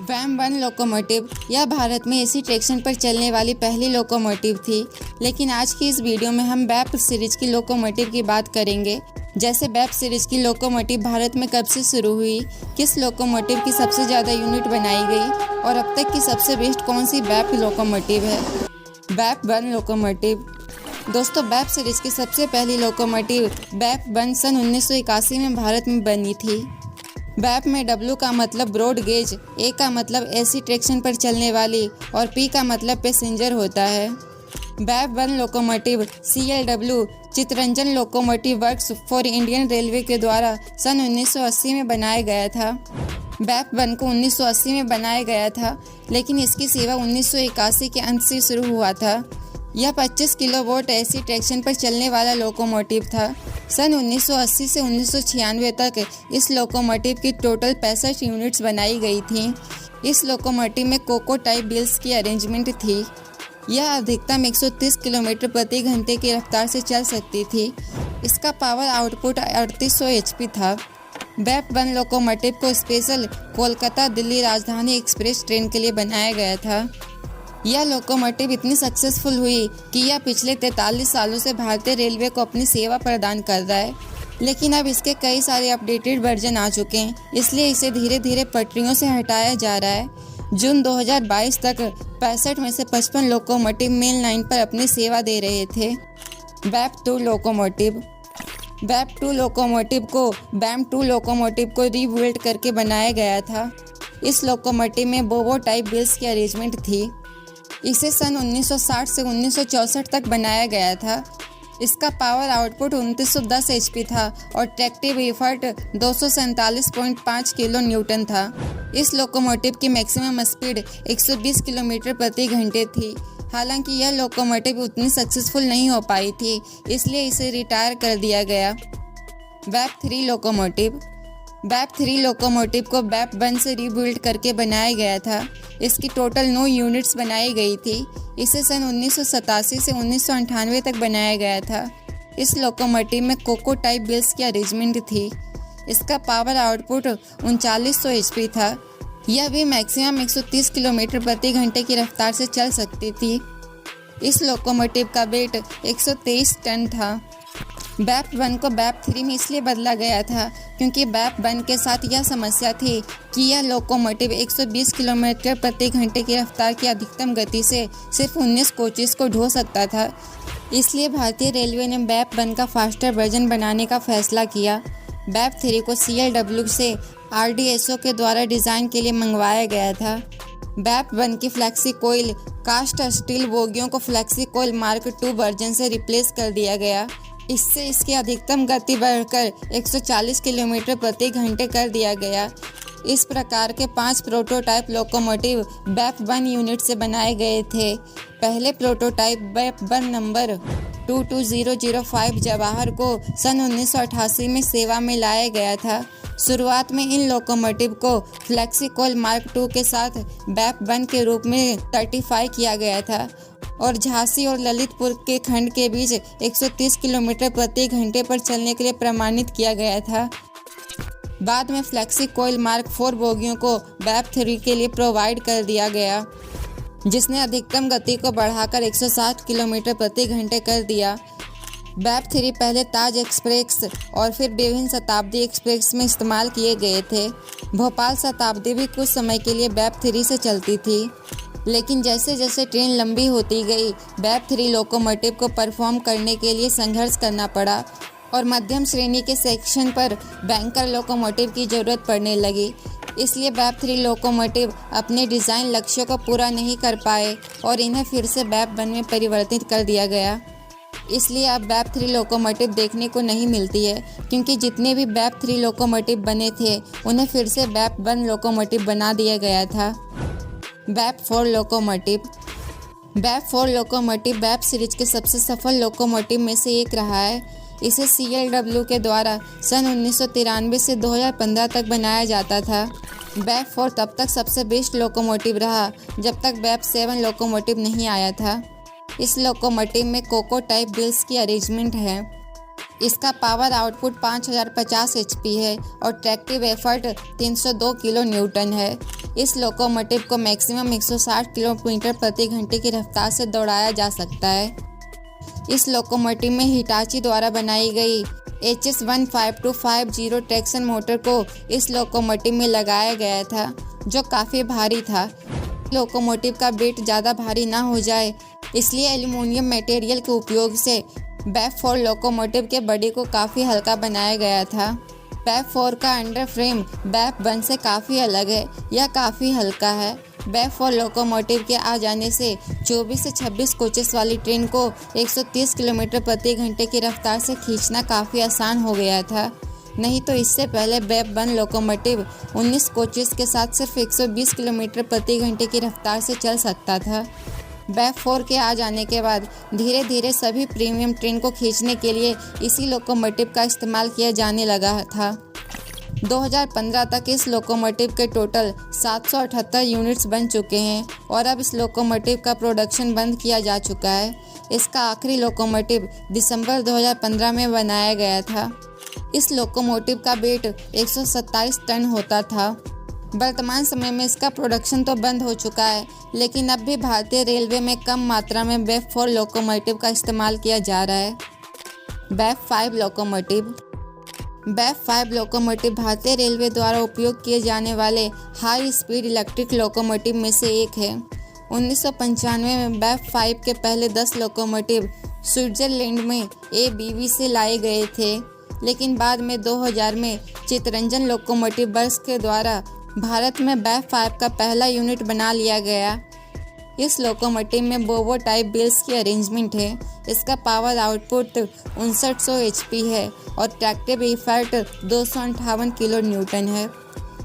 वैम one locomotive यह भारत में AC traction पर चलने वाली पहली लोकोमोटिव थी। लेकिन आज की इस वीडियो में हम बैप सीरीज की लोकोमोटिव की बात करेंगे। जैसे बैप सीरीज की लोकोमोटिव भारत में कब से शुरू हुई, किस लोकोमोटिव की सबसे ज़्यादा यूनिट बनाई गई और अब तक की सबसे बेस्ट कौन सी बैप लोकोमोटिव है। बैप वन लोकोमोटिव। दोस्तों, बैप सीरीज की सबसे पहली लोकोमोटिव बैप वन सन 1981 में भारत में बनी थी। बैप में W का मतलब ब्रॉड गेज, A का मतलब एसी ट्रैक्शन पर चलने वाली और P का मतलब पैसेंजर होता है। बैप one locomotive CLW Chittaranjan locomotive works for Indian railway के द्वारा सन 1980 में बनाया गया था। बैप वन को 1980 में बनाया गया था, लेकिन इसकी सेवा 1981 के अंत से शुरू हुआ था। यह 25 किलोवाट एसी ट्रैक्शन पर चलने वाला लोकोमोटिव था। सन 1980 से 1996 तक इस लोकोमोटिव की टोटल 65 यूनिट्स बनाई गई थीं। इस लोकोमोटिव में कोको टाइप व्हील्स की अरेंजमेंट थी। यह अधिकतम 130 किलोमीटर प्रति घंटे की रफ्तार से चल सकती थी। इसका पावर आउटपुट 3800 HP था। बैप वन लोकोमोटिव को स्पेशल कोलकाता दिल्ली राजधानी एक्सप्रेस ट्रेन के लिए बनाया गया था। यह लोकोमोटिव इतनी सक्सेसफुल हुई कि यह पिछले 43 सालों से भारतीय रेलवे को अपनी सेवा प्रदान कर रहा है। लेकिन अब इसके कई सारे अपडेटेड वर्जन आ चुके हैं, इसलिए इसे धीरे धीरे पटरियों से हटाया जा रहा है। जून 2022 तक 65 में से 55 लोकोमोटिव मेन लाइन पर अपनी सेवा दे रहे थे। Bap to locomotive. Bap to locomotive को बैम टू लोकोमोटिव को रीबिल्ड करके बनाया गया था। इस लोकोमोटिव में बोबो टाइप व्हील्स की अरेंजमेंट थी। इसे सन 1960 से 1964 तक बनाया गया था। इसका पावर आउटपुट 2910 HP था और ट्रैक्टिव एफर्ट 247.5 किलो न्यूटन था। इस लोकोमोटिव की मैक्सिमम स्पीड 120 किलोमीटर प्रति घंटे थी। हालांकि यह लोकोमोटिव उतनी सक्सेसफुल नहीं हो पाई थी, इसलिए इसे रिटायर कर दिया गया। Bap three locomotive. Bap three locomotive को बैप वन से रीबिल्ड करके बनाया गया था। इसकी टोटल 9 यूनिट्स बनाई गई थी। इसे सन 1987 से 1998 तक बनाया गया था। इस लोकोमोटिव में कोको टाइप व्हील्स की अरेंजमेंट थी। इसका पावर आउटपुट 3900 HP था। यह भी मैक्सिमम 130 किलोमीटर प्रति घंटे की रफ्तार से चल सकती थी। इस लोकोमोटिव का वेट 123 टन था। बैप वन को बैप थ्री में इसलिए बदला गया था क्योंकि बैप वन के साथ यह समस्या थी कि यह लोकोमोटिव 120 किलोमीटर प्रति घंटे की रफ्तार की अधिकतम गति से सिर्फ 19 कोचेस को ढो सकता था। इसलिए भारतीय रेलवे ने बैप वन का फास्टर वर्जन बनाने का फैसला किया। बैप थ्री को CLW से RDSO के द्वारा डिज़ाइन के लिए मंगवाया गया था। बैप वन की फ्लेक्सी कोइल कास्ट स्टील बोगियों को फ्लेक्सी कोइल मार्क 2 वर्जन से रिप्लेस कर दिया गया। इससे इसकी अधिकतम गति बढ़कर 140 किलोमीटर प्रति घंटे कर दिया गया। इस प्रकार के 5 prototype locomotive bap one unit से बनाए गए थे। पहले prototype bap one number 22005 Jawahar को सन 1988 में सेवा में लाया गया था। शुरुआत में इन लोकोमोटिव को फ्लेक्सी कोइल मार्क 2 के साथ बैप वन के रूप में सर्टिफाई किया गया था और झांसी और ललितपुर के खंड के बीच 130 किलोमीटर प्रति घंटे पर चलने के लिए प्रमाणित किया गया था। बाद में फ्लेक्सी कोइल मार्क 4 बोगियों को बैप थ्री के लिए प्रोवाइड कर दिया गया, जिसने अधिकतम गति को बढ़ाकर 160 किलोमीटर प्रति घंटे कर दिया। बैप थ्री पहले ताज एक्सप्रेस और फिर विभिन्न शताब्दी एक्सप्रेस में इस्तेमाल किए गए थे। भोपाल शताब्दी भी कुछ समय के लिए बैप थ्री से चलती थी, लेकिन जैसे जैसे ट्रेन लंबी होती गई, बैप थ्री लोकोमोटिव को परफॉर्म करने के लिए संघर्ष करना पड़ा और मध्यम श्रेणी के सेक्शन पर बैंकर लोकोमोटिव की ज़रूरत पड़ने लगी। इसलिए बैप थ्री लोकोमोटिव अपने डिज़ाइन लक्ष्यों को पूरा नहीं कर पाए और इन्हें फिर से बैप वन में परिवर्तित कर दिया गया। इसलिए अब बैप थ्री लोकोमोटिव देखने को नहीं मिलती है, क्योंकि जितने भी बैप थ्री लोकोमोटिव बने थे उन्हें फिर से बैप वन लोकोमोटिव बना दिया गया था। Bap four locomotive. Bap four locomotive bap series के सबसे सफल लोकोमोटिव में से एक रहा है। इसे CLW के द्वारा सन 1993 से 2015 तक बनाया जाता था। बैप फोर तब तक सबसे बेस्ट लोकोमोटिव रहा जब तक बैप 7 लोकोमोटिव नहीं आया था। इस लोकोमोटिव में कोको टाइप व्हील्स की अरेंजमेंट है। इसका पावर आउटपुट 5050 HP है और ट्रैक्टिव एफर्ट 302 किलो न्यूटन है। इस लोकोमोटिव को मैक्सिमम 160 किलोमीटर प्रति घंटे की रफ्तार से दौड़ाया जा सकता है। इस लोकोमोटिव में हिटाची द्वारा बनाई गई HS-15250 ट्रैक्शन मोटर को इस लोकोमोटिव में लगाया गया था, जो काफ़ी भारी था। लोकोमोटिव का वेट ज़्यादा भारी ना हो जाए, इसलिए एल्युमिनियम मटेरियल के उपयोग से BEP4 लोकोमोटिव के बॉडी को काफ़ी हल्का बनाया गया था। BEP4 का अंडर फ्रेम BEP1 से काफ़ी अलग है, यह काफ़ी हल्का है। BEP4 लोकोमोटिव के आ जाने से 24 से 26 कोचेस वाली ट्रेन को 130 किलोमीटर प्रति घंटे की रफ्तार से खींचना काफ़ी आसान हो गया था। नहीं तो इससे पहले BEP1 लोकोमोटिव 19 कोचेस के साथ सिर्फ 120 किलोमीटर प्रति घंटे की रफ्तार से चल सकता था। BEP4 के आ जाने के बाद धीरे धीरे सभी प्रीमियम ट्रेन को खींचने के लिए इसी लोकोमोटिव का इस्तेमाल किया जाने लगा था। 2015 तक इस लोकोमोटिव के टोटल 778 यूनिट्स बन चुके हैं और अब इस लोकोमोटिव का प्रोडक्शन बंद किया जा चुका है। इसका आखिरी लोकोमोटिव दिसंबर 2015 में बनाया गया था। इस लोकोमोटिव का वेट 127 टन होता था। वर्तमान समय में इसका प्रोडक्शन तो बंद हो चुका है, लेकिन अब भी भारतीय रेलवे में कम मात्रा में BEP4 लोकोमोटिव का इस्तेमाल किया जा रहा है। BEP5 locomotive. BEP5 लोकोमोटिव भारतीय रेलवे द्वारा उपयोग किए जाने वाले हाई स्पीड इलेक्ट्रिक लोकोमोटिव में से एक है। 1995 में BEP5 के पहले 10 लोकोमोटिव स्विट्जरलैंड में ABB से लाए गए थे, लेकिन बाद में 2000 में चितरंजन लोकोमोटिव वर्क्स के द्वारा भारत में BEP5 का पहला यूनिट बना लिया गया। इस लोकोमोटिव में बोवो टाइप व्हील्स की अरेंजमेंट है। इसका पावर आउटपुट 5900 HP है और ट्रैक्टिव इफर्ट 258 किलो न्यूटन है।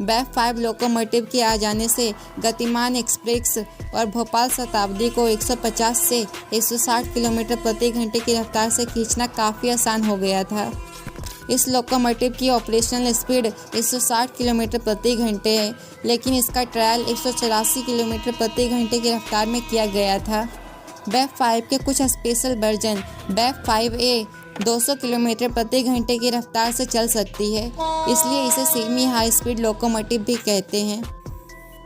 BEP5 लोकोमोटिव के आ जाने से गतिमान एक्सप्रेस और भोपाल शताब्दी को 150 से 160 किलोमीटर प्रति घंटे की रफ्तार से खींचना काफ़ी आसान हो गया था। इस लोकोमोटिव की ऑपरेशनल स्पीड 160 किलोमीटर प्रति घंटे है, लेकिन इसका ट्रायल 184 किलोमीटर प्रति घंटे की रफ्तार में किया गया था। BEP5 के कुछ स्पेशल वर्जन BEP5A 200 किलोमीटर प्रति घंटे की रफ्तार से चल सकती है, इसलिए इसे सेमी हाई स्पीड लोकोमोटिव भी कहते हैं।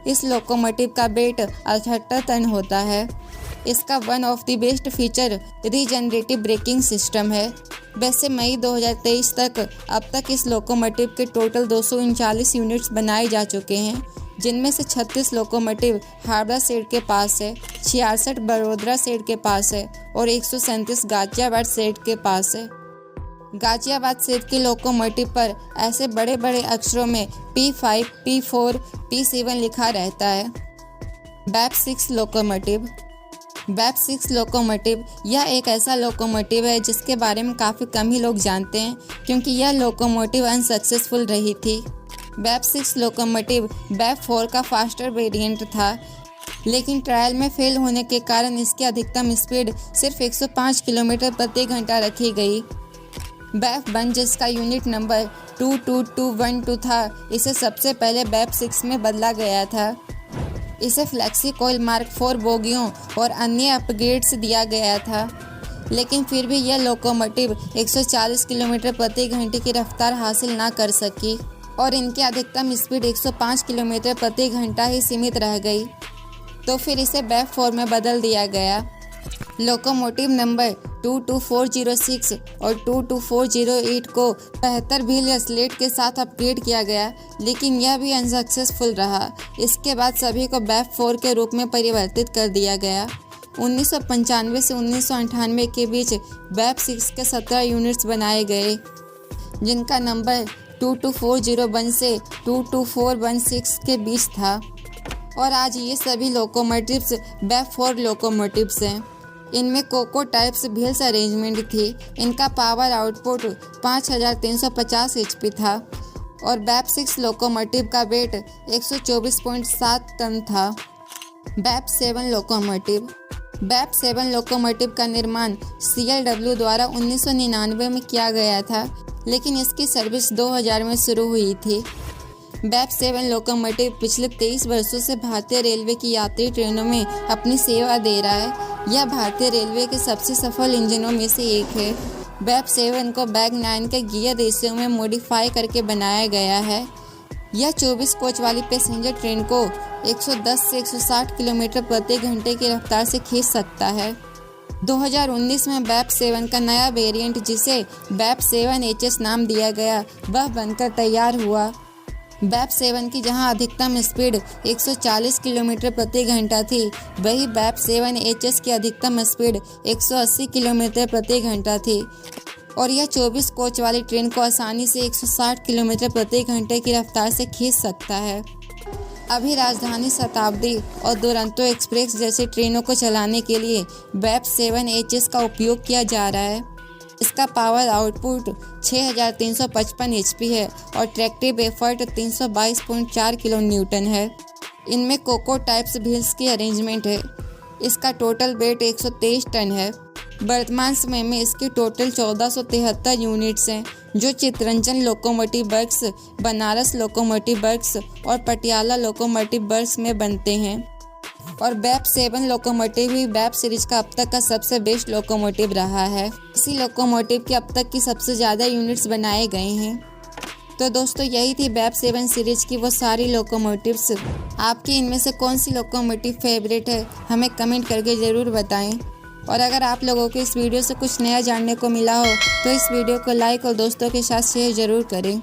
इस लोकोमोटिव का वेट 78 टन होता है। इसका one of the best feature regenerative braking system है। वैसे मई 2023 तक अब तक इस लोकोमोटिव के टोटल 239 यूनिट्स बनाए जा चुके हैं, जिनमें से 36 लोकोमोटिव हावड़ा शेड के पास है, 66 बड़ोदरा शेड के पास है और 137 गाजियाबाद शेड के पास है। गाजियाबाद शेड के लोकोमोटिव पर ऐसे बड़े बड़े अक्षरों में P5, P4, P7 लिखा रहता है। BEP6 locomotive. BEP6 लोकोमोटिव यह एक ऐसा लोकोमोटिव है जिसके बारे में काफ़ी कम ही लोग जानते हैं, क्योंकि यह लोकोमोटिव अनसक्सेसफुल रही थी। BEP6 लोकोमोटिव BEP4 का फास्टर वेरिएंट था, लेकिन ट्रायल में फेल होने के कारण इसकी अधिकतम स्पीड सिर्फ 105 किलोमीटर प्रति घंटा रखी गई। BEP1 जिसका यूनिट नंबर 22212 था, इसे सबसे पहले BEP6 में बदला गया था। इसे फ्लेक्सी कॉइल मार्क 4 बोगियों और अन्य अपग्रेड्स दिया गया था, लेकिन फिर भी यह लोकोमोटिव 140 किलोमीटर प्रति घंटे की रफ्तार हासिल ना कर सकी और इनकी अधिकतम स्पीड 105 किलोमीटर प्रति घंटा ही सीमित रह गई। तो फिर इसे BEP4 में बदल दिया गया। लोकोमोटिव नंबर 22406 और 22408 को 75 व्हील स्लेट के साथ अपग्रेड किया गया, लेकिन यह भी अनसक्सेसफुल रहा। इसके बाद सभी को BEP4 के रूप में परिवर्तित कर दिया गया। 1995 से 1998 के बीच BEP6 के 17 यूनिट्स बनाए गए, जिनका नंबर 22401 से 22416 के बीच था और आज ये सभी लोकोमोटिव्स BEP4 लोकोमोटिव्स हैं। इनमें कोको टाइप्स व्हील्स अरेंजमेंट थी। इनका पावर आउटपुट 5350 HP था और BEP6 लोकोमोटिव का वेट 124.7 टन था। BEP7 locomotive. BEP7 लोकोमोटिव का निर्माण CLW द्वारा 1999 में किया गया था, लेकिन इसकी सर्विस 2000 में शुरू हुई थी। BEP7 लोकोमोटिव पिछले 23 वर्षों से भारतीय रेलवे की यात्री ट्रेनों में अपनी सेवा दे रहा है। यह भारतीय रेलवे के सबसे सफल इंजनों में से एक है। BEP7 को बैग 9 के गियर रेशियो में मॉडिफाई करके बनाया गया है। यह 24 कोच वाली पैसेंजर ट्रेन को 110 से 160 किलोमीटर प्रति घंटे की रफ्तार से खींच सकता है। 2019 में बैप 7 का नया वेरिएंट, जिसे बैप 7HS नाम दिया गया, वह बनकर तैयार हुआ। बैप 7 की जहां अधिकतम स्पीड 140 किलोमीटर प्रति घंटा थी, वही बैप 7HS की अधिकतम स्पीड 180 किलोमीटर प्रति घंटा थी और यह 24 कोच वाली ट्रेन को आसानी से 160 किलोमीटर प्रति घंटे की रफ्तार से खींच सकता है। अभी राजधानी शताब्दी और दुरंतो एक्सप्रेस जैसी ट्रेनों को चलाने के लिए बैप 7HS का उपयोग किया जा रहा है। इसका पावर आउटपुट 6355 HP है और ट्रैक्टिव एफर्ट 322.4 किलो न्यूटन है। इनमें कोको टाइप्स व्हील्स की अरेंजमेंट है। इसका टोटल वेट 123 टन है। वर्तमान समय में इसकी टोटल 1473 यूनिट्स हैं, जो Chittaranjan locomotive works, Banaras locomotive works और पटियाला लोकोमोटिव वर्क्स में बनते हैं। और बैप 7 लोकोमोटिव ही बैप सीरीज का अब तक का सबसे बेस्ट लोकोमोटिव रहा है। इसी लोकोमोटिव की अब तक की सबसे ज़्यादा यूनिट्स बनाए गए हैं। तो दोस्तों, यही थी बैप 7 सीरीज की वो सारी लोकोमोटिव्स। आपकी इनमें से कौन सी लोकोमोटिव फेवरेट है, हमें कमेंट करके ज़रूर बताएं। और अगर आप लोगों को इस वीडियो से कुछ नया जानने को मिला हो तो इस वीडियो को लाइक और दोस्तों के साथ शेयर ज़रूर करें।